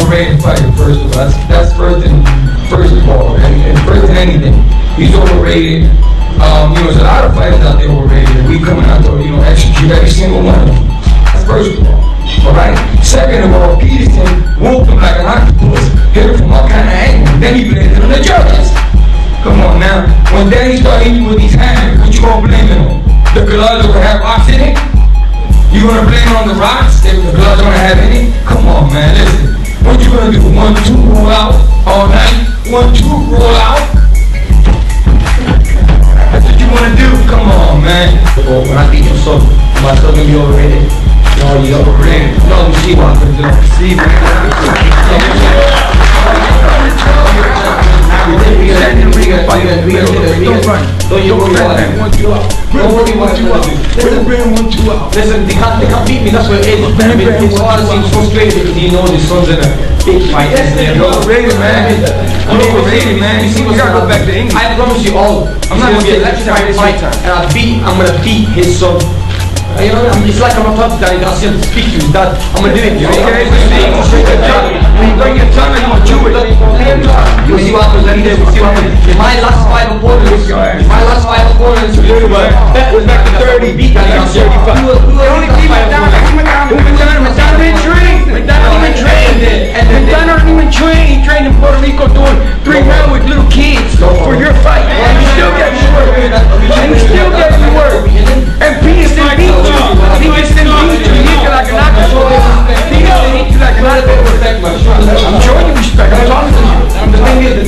overrated fighter, first of all. That's first of all, and first than anything. He's overrated. There's a lot of fighters out there overrated. We coming out to, execute every single one of them. That's first of all. Alright? Second of all, Peterson whooped him like an octopus, hit him from all kind of angles, then he blamed it on the judges. Come on now. When Danny started hitting with these hands, what you gonna blame it on? The gloves will have rocks in it? You gonna blame it on the rocks if the gloves don't have any? Come on, man, listen. What you gonna do? 1, 2, roll out all night? 1, 2, roll out? That's what you wanna do? Come on, man. When I beat your son, my son gonna be overrated. No, you overrated. No, see what happens. See, man. Listen, they can't beat me, that's what it is. His father seems frustrated because he knows his son's in a big fight. You're overrated, man. I'm overrated, man. You see, we gotta go back to England. I promise you all, I'm not gonna be electrified fight, and I'm gonna beat his son. It's like I'm not talking to Danny Garcia to speak to his dad. I'm gonna do it. Okay, when you bring your tongue, I'm gonna chew it. We'll see what happens anyway. We'll see what happens. In my last 5 opponents, bet was back to 30, beat Danny Garcia. The only beat McDonough didn't train. McDonough didn't train. McDonough didn't even train. He trained in Puerto Rico doing 3 rounds with little kids for your fight. And you still get me work. And you still get me work. And Peterson beat you. Peterson beat you. He hit you like an octopus. Peterson hit you like an octopus. I'm showing you respect. I'm talking to you. The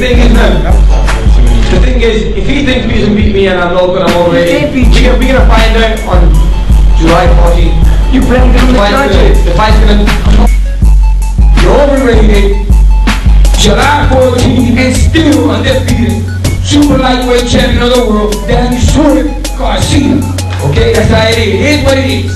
thing is, if he thinks Peterson beat me and I'm not good, I'm overrated. We're gonna find out on July 14th. You blame him on the judges. The fight's gonna. You're overrated. July 14th and still undefeated. Super lightweight champion of the world, Devon Garcia. Okay, that's how it is. It is what it is.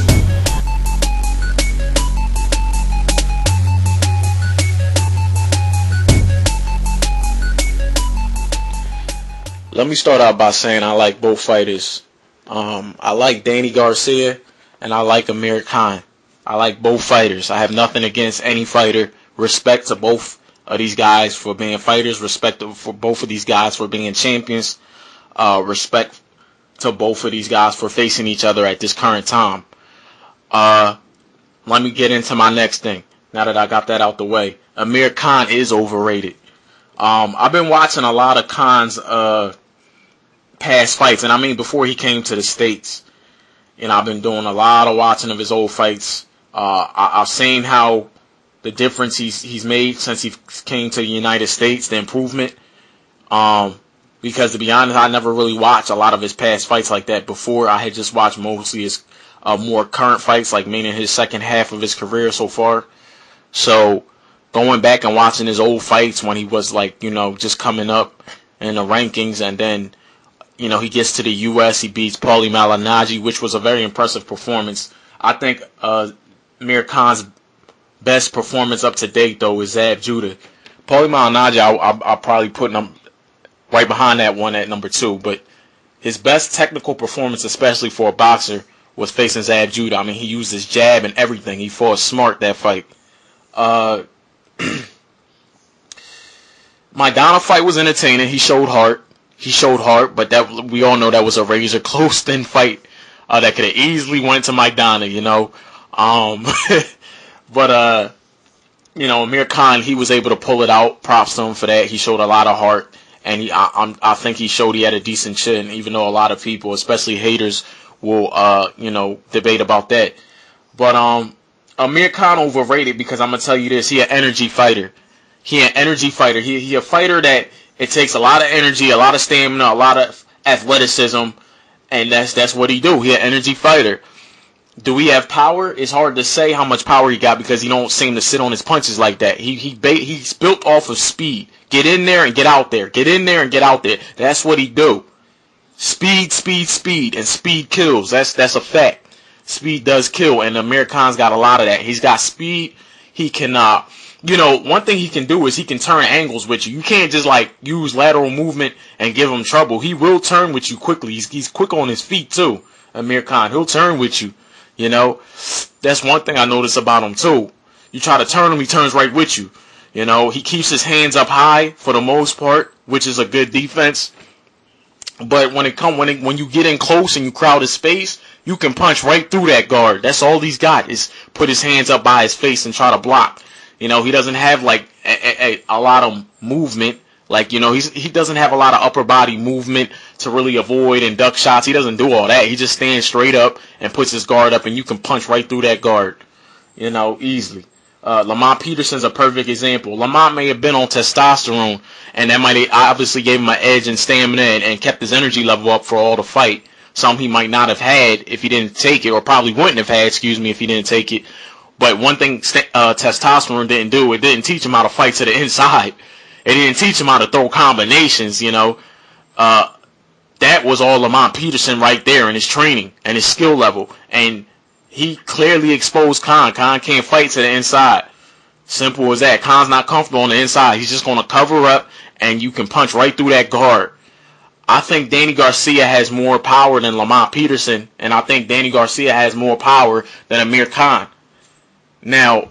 Let me start out by saying I like both fighters. I like Danny Garcia and I like Amir Khan. I like both fighters. I have nothing against any fighter. Respect to both of these guys for being fighters. Respect for both of these guys for being champions. Respect to both of these guys for facing each other at this current time. Let me get into my next thing. Now that I got that out the way, Amir Khan is overrated. I've been watching a lot of Khan's past fights, and I mean before he came to the States. I've been doing a lot of watching of his old fights. I've seen how the difference he's made since he came to the United States, the improvement. Because to be honest, I never really watched a lot of his past fights like that before. I had just watched mostly his more current fights, like meaning his second half of his career so far. So going back and watching his old fights when he was like, just coming up in the rankings, and then, he gets to the U.S., he beats Paulie Malignaggi, which was a very impressive performance. I think Amir Khan's best performance up to date, though, is Zab Judah. Paulie Malignaggi, I'll probably put him right behind that one at number 2, but his best technical performance, especially for a boxer, was facing Zab Judah. I mean, he used his jab and everything. He fought smart that fight. Maidana fight was entertaining. He showed heart. But that we all know that was a razor close thin fight that could have easily went to Maidana, But Amir Khan, he was able to pull it out. Props to him for that. He showed a lot of heart, and I think he showed he had a decent chin, even though a lot of people, especially haters, will debate about that. But Amir Khan overrated because I'm gonna tell you this: he an energy fighter. He a fighter that it takes a lot of energy, a lot of stamina, a lot of athleticism, and that's what he do. He an energy fighter. Do he have power? It's hard to say how much power he got because he don't seem to sit on his punches like that. He's built off of speed. Get in there and get out there. Get in there and get out there. That's what he do. Speed, and speed kills. That's a fact. Speed does kill, and Amir Khan's got a lot of that. He's got speed. He can, one thing he can do is he can turn angles with you. You can't just use lateral movement and give him trouble. He will turn with you quickly. He's quick on his feet too. Amir Khan, he'll turn with you. That's one thing I notice about him too. You try to turn him, he turns right with you. You know, he keeps his hands up high for the most part, which is a good defense. But when you get in close and you crowd his space, you can punch right through that guard. That's all he's got, is put his hands up by his face and try to block. You know, he doesn't have like a lot of movement. Like, you know, he doesn't have a lot of upper body movement to really avoid and duck shots. He doesn't do all that. He just stands straight up and puts his guard up, and you can punch right through that guard, you know, easily. Lamont Peterson's a perfect example. Lamont may have been on testosterone, and that might have obviously gave him an edge and stamina and kept his energy level up for all the fight. Some he might not have had if he didn't take it, or probably wouldn't have had, if he didn't take it. But one thing testosterone didn't do, it didn't teach him how to fight to the inside. It didn't teach him how to throw combinations, you know. That was all Lamont Peterson right there in his training and his skill level. And he clearly exposed Khan. Khan can't fight to the inside. Simple as that. Khan's not comfortable on the inside. He's just going to cover up, and you can punch right through that guard. I think Danny Garcia has more power than Lamont Peterson, and I think Danny Garcia has more power than Amir Khan. Now,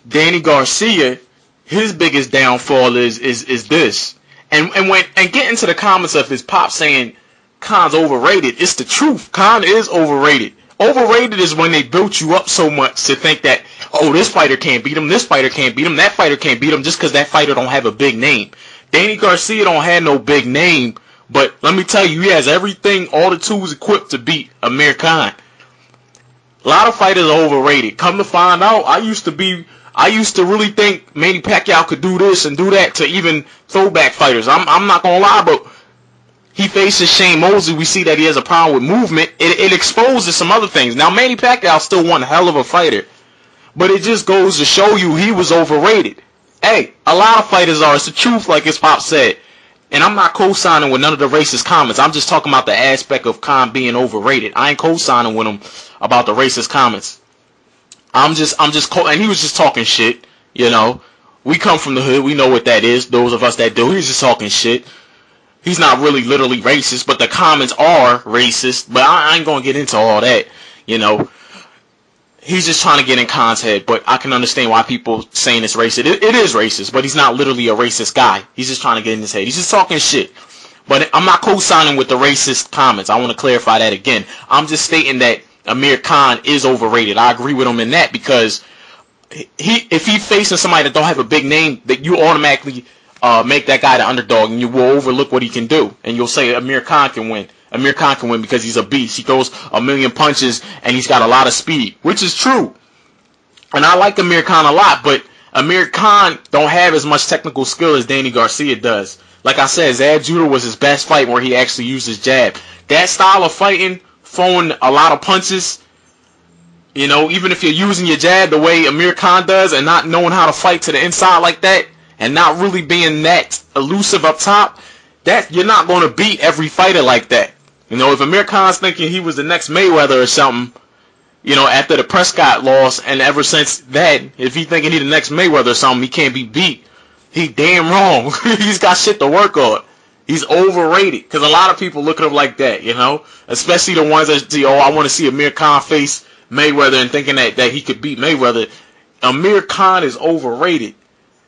Danny Garcia, his biggest downfall is this. And get into the comments of his pop saying Khan's overrated. It's the truth. Khan is overrated. Overrated is when they built you up so much to think that, oh, this fighter can't beat him, this fighter can't beat him, that fighter can't beat him, just because that fighter don't have a big name. Danny Garcia don't have no big name, but let me tell you, he has everything, all the tools equipped to beat Amir Khan. A lot of fighters are overrated. Come to find out, I used to really think Manny Pacquiao could do this and do that to even throwback fighters. I'm not gonna lie, but he faces Shane Mosley. We see that he has a problem with movement. It exposes some other things. Now, Manny Pacquiao still one hell of a fighter, but it just goes to show you he was overrated. Hey, a lot of fighters are. It's the truth, like his pop said. And I'm not co-signing with none of the racist comments. I'm just talking about the aspect of Khan being overrated. I ain't co-signing with him about the racist comments. And he was just talking shit, you know. We come from the hood. We know what that is. Those of us that do. He's just talking shit. He's not really literally racist, but the comments are racist. But I ain't going to get into all that, you know. He's just trying to get in Khan's head, but I can understand why people saying it's racist. It is racist, but he's not literally a racist guy. He's just trying to get in his head. He's just talking shit. But I'm not co-signing with the racist comments. I want to clarify that again. I'm just stating that Amir Khan is overrated. I agree with him in that, because if he's facing somebody that don't have a big name, that you automatically make that guy the underdog, and you will overlook what he can do, and you'll say Amir Khan can win. Amir Khan can win because he's a beast. He throws a million punches and he's got a lot of speed, which is true. And I like Amir Khan a lot, but Amir Khan don't have as much technical skill as Danny Garcia does. Like I said, Zab Judah was his best fight where he actually used his jab. That style of fighting, throwing a lot of punches, you know, even if you're using your jab the way Amir Khan does and not knowing how to fight to the inside like that and not really being that elusive up top, that you're not going to beat every fighter like that. You know, if Amir Khan's thinking he was the next Mayweather or something, you know, after the Prescott loss, and ever since that, if he's thinking he's the next Mayweather or something, he can't be beat. He damn wrong. He's got shit to work on. He's overrated, because a lot of people look at him like that, you know, especially the ones that say, oh, I want to see Amir Khan face Mayweather and thinking that he could beat Mayweather. Amir Khan is overrated.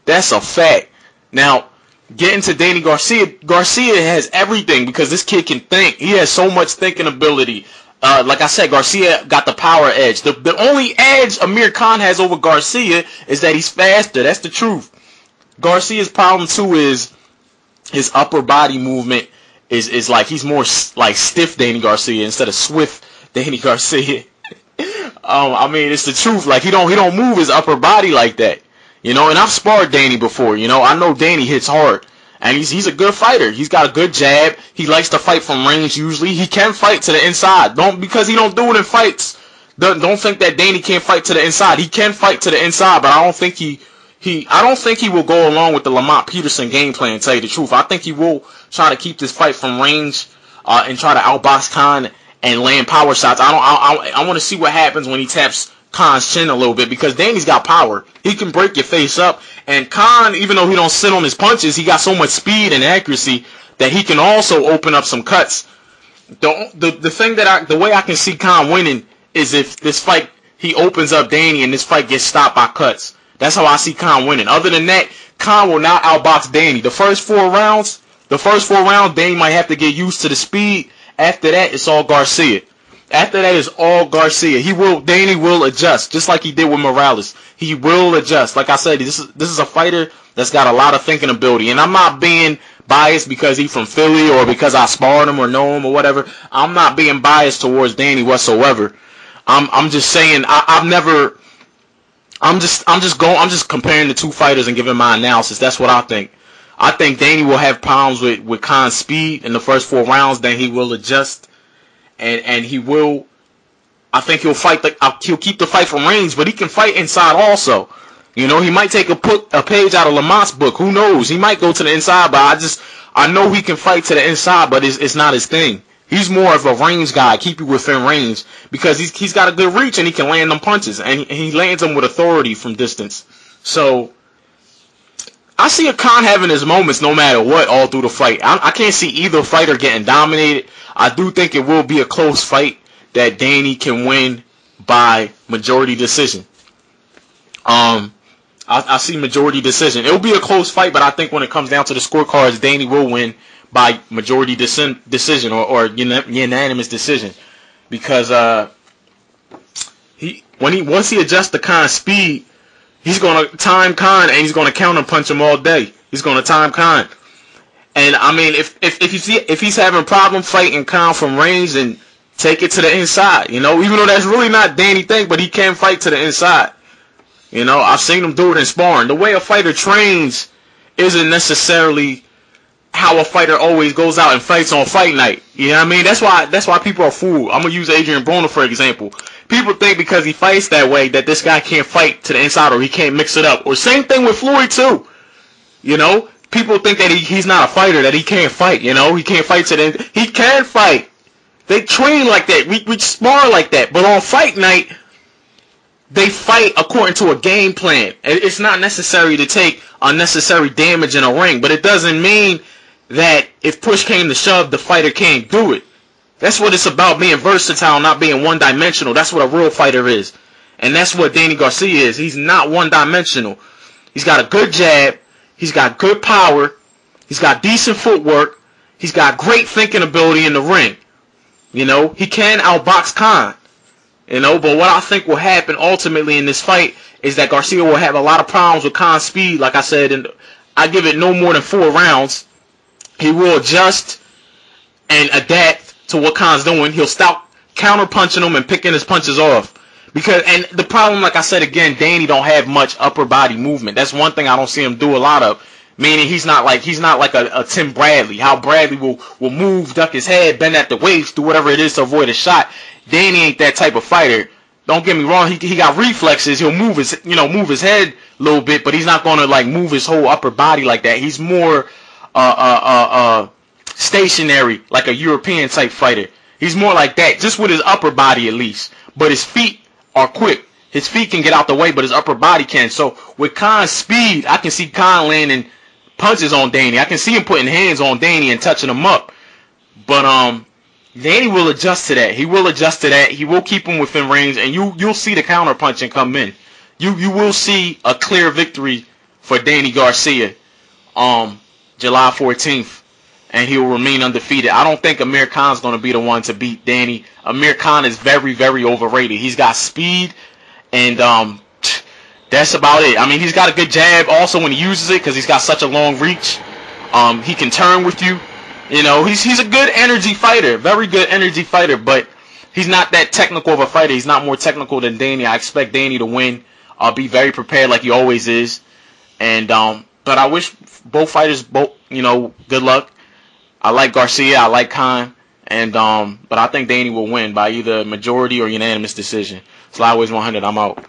That's a fact. Now, getting to Danny Garcia, Garcia has everything because this kid can think. He has so much thinking ability. Like I said, Garcia got the power edge. The only edge Amir Khan has over Garcia is that he's faster. That's the truth. Garcia's problem too is his upper body movement is like he's more like stiff Danny Garcia instead of swift Danny Garcia. I mean, it's the truth. Like he don't move his upper body like that. You know, and I've sparred Danny before, you know. I know Danny hits hard. And he's a good fighter. He's got a good jab. He likes to fight from range usually. He can fight to the inside. Because he don't do it in fights. Don't think that Danny can't fight to the inside. He can fight to the inside, but I don't think he will go along with the Lamont Peterson game plan, to tell you the truth. I think he will try to keep this fight from range and try to outbox Khan and land power shots. I want to see what happens when he taps Khan's chin a little bit, because Danny's got power. He can break your face up, and Khan, even though he don't sit on his punches, he got so much speed and accuracy that he can also open up some cuts. The way I can see Khan winning is if this fight he opens up Danny and this fight gets stopped by cuts. That's how I see Khan winning. Other than that, Khan will not outbox Danny. The first four rounds, Danny might have to get used to the speed. After that, it's all Garcia. After that, it's all Garcia. Danny will adjust, just like he did with Morales. He will adjust. Like I said, this is a fighter that's got a lot of thinking ability. And I'm not being biased because he's from Philly or because I sparred him or know him or whatever. I'm not being biased towards Danny whatsoever. I'm just saying I'm just comparing the two fighters and giving my analysis. That's what I think. I think Danny will have problems with Khan's speed in the first 4 rounds. Then he will adjust, and he will. I think he'll fight. He'll keep the fight from range, but he can fight inside also. You know, he might take a page out of Lamont's book. Who knows? He might go to the inside, but I know he can fight to the inside, but it's not his thing. He's more of a range guy, keep you within range, because he's got a good reach and he can land them punches, and he lands them with authority from distance. So I see a Khan having his moments no matter what all through the fight. I can't see either fighter getting dominated. I do think it will be a close fight that Danny can win by majority decision. I see majority decision. It'll be a close fight, but I think when it comes down to the scorecards, Danny will win by majority decision or unanimous decision, because once he adjusts the Khan speed, he's gonna time Khan and he's gonna counter punch him all day. He's gonna time Khan, and I mean if he's having problem fighting Khan from range, then take it to the inside. You know, even though that's really not Danny thing, but he can fight to the inside. You know, I've seen him do it in sparring. The way a fighter trains isn't necessarily how a fighter always goes out and fights on fight night. You know what I mean? That's why people are fooled. I'm gonna use Adrian Broner for example. People think because he fights that way that this guy can't fight to the inside or he can't mix it up. Or same thing with Floyd too. You know, people think that he's not a fighter, that he can't fight. You know, he can't fight to the. He can fight. They train like that. We spar like that. But on fight night, they fight according to a game plan. It's not necessary to take unnecessary damage in a ring, but it doesn't mean that if push came to shove, the fighter can't do it. That's what it's about, being versatile, not being one-dimensional. That's what a real fighter is. And that's what Danny Garcia is. He's not one-dimensional. He's got a good jab. He's got good power. He's got decent footwork. He's got great thinking ability in the ring. You know, he can outbox Khan. You know, but what I think will happen ultimately in this fight is that Garcia will have a lot of problems with Khan's speed. Like I said, and I give it no more than 4 rounds. He will adjust and adapt to what Khan's doing. He'll stop counter punching him and picking his punches off. And the problem, like I said again, Danny don't have much upper body movement. That's one thing I don't see him do a lot of. Meaning he's not like a Tim Bradley. How Bradley will move, duck his head, bend at the waist, do whatever it is to avoid a shot. Danny ain't that type of fighter. Don't get me wrong, he got reflexes. He'll move his head a little bit, but he's not gonna like move his whole upper body like that. He's more stationary, like a European type fighter. He's more like that, just with his upper body at least. But his feet are quick. His feet can get out the way, but his upper body can. So with Khan's speed, I can see Khan landing punches on Danny. I can see him putting hands on Danny and touching him up. But Danny will adjust to that. He will adjust to that. He will keep him within range, and you'll see the counter punching come in. You will see a clear victory for Danny Garcia July 14th, and he will remain undefeated. I don't think Amir Khan's going to be the one to beat Danny. Amir Khan is very, very overrated. He's got speed, and that's about it. I mean, he's got a good jab also when he uses it because he's got such a long reach. He can turn with you. You know, he's a good energy fighter, very good energy fighter, but he's not that technical of a fighter. He's not more technical than Danny. I expect Danny to win. I'll be very prepared like he always is. And but I wish both fighters good luck. I like Garcia, I like Khan, and but I think Danny will win by either majority or unanimous decision. Slide Always 100, I'm out.